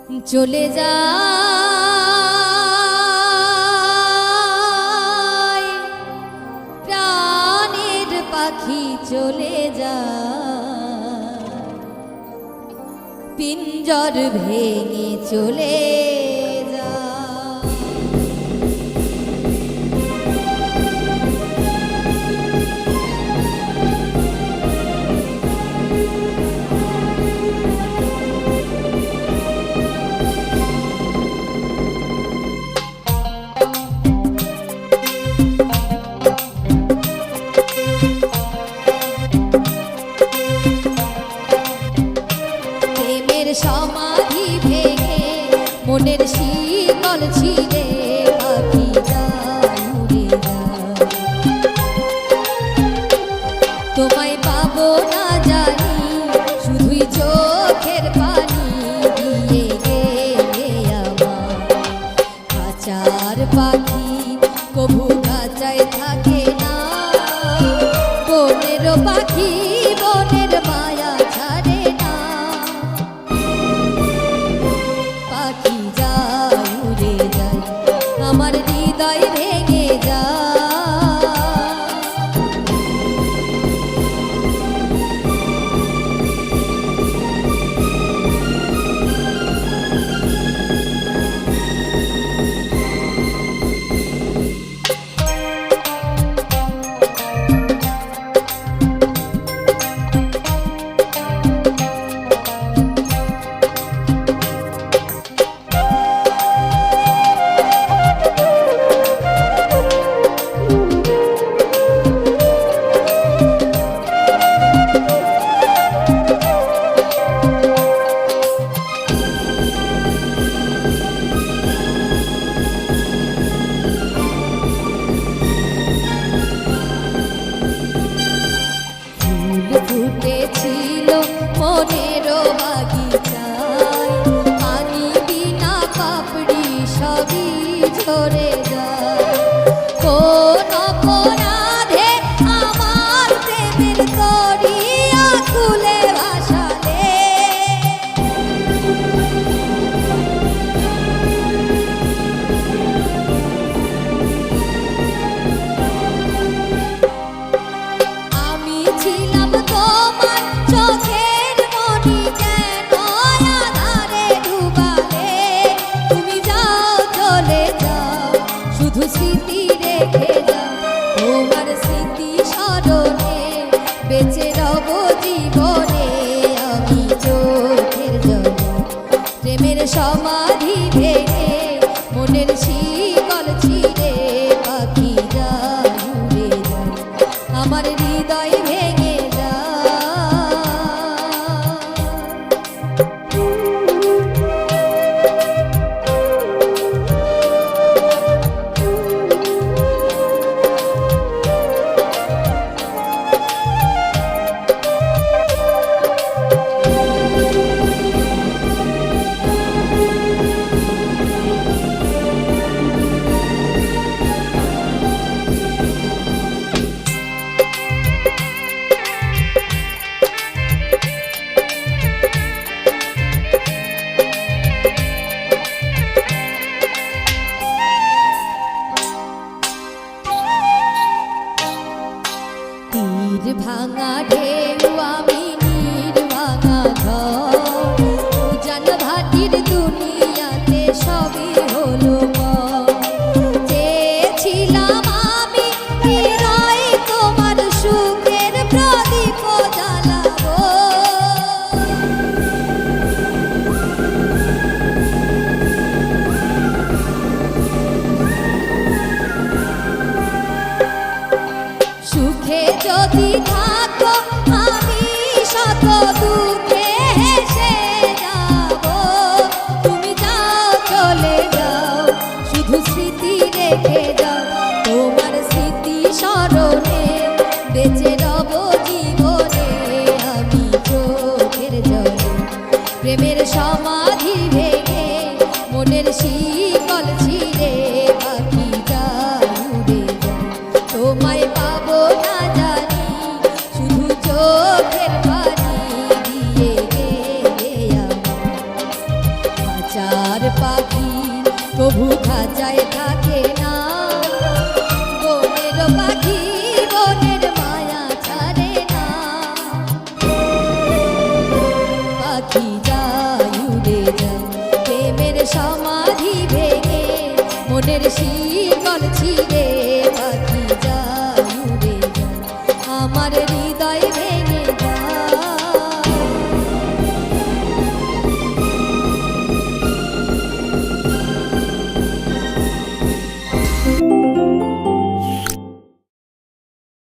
চলে যায় প্রাণের পাখি চলে যায় পিঞ্জর ভেঙে চলে যায়। সমাধি ভেঙে মনের শিকল ছিঁড়ে পাখি যায় উড়ে যায়। তোমায় পাবো না জানি শুধুই চোখের পানি দিয়ে গেলে আমার খাঁচার পাখি কবু খাঁচায় থাকে না। বনের পাখি বনের মায়া ছাড়ে না। পাখি যায় উড়ে যায় আমার হৃদয় ভেঙে যায়। ফুটেছিল মনের বাগিচায় পানি বিনা পাপড়ি সবই ঝরে যায়। কোন অপরাধে আমার প্রেমের দরিয়া খুলে ভাসালে আমি ছিলাম তোমার চোখের মনি কেন আধারে ডুবালে। তুমি যাও চলে যাও শুধু স্মৃতি রেখে যাও। তোমার স্মৃতি স্মরণে বেঁচে রব জীবনে আমি চোখের জলে। প্রেমের সমাধি ভেঙে মনের শিকল ছিঁড়ে পাখি যায় উড়ে যায় আমার হৃদয় ভেঙে যায়। তীর ভাঙা ঢেউ আমি নীর ভাঙা ঘর উজান ভাটির দুনিয়াতে সবই হলো চেয়েছিলাম আমি হৃদয় তোমার সুখের প্রদীপ জ্বালাবো। সুখে যদি থাকো আমি শত দুঃখে হেসে যাব। তুমি যাও চলে যাও শুধু স্মৃতি রেখে যাও। তোমার স্মৃতি স্মরণে বেঁচে রব জীবনে আমি চোখের জলে। প্রেমের সমাধি ভেঙে মনের শিকল ছিঁড়ে পাখি যায় উড়ে যায়। তোমায় পাবো না জানি শুধু চোখের পানি দিয়ে গেলে আমার কভু খাঁচায় থাকে না। বনের পাখি বনের মায়া ছাড়ে না। পাখি যায় উড়ে যায় প্রেমের সমাধি ভেঙে, মনের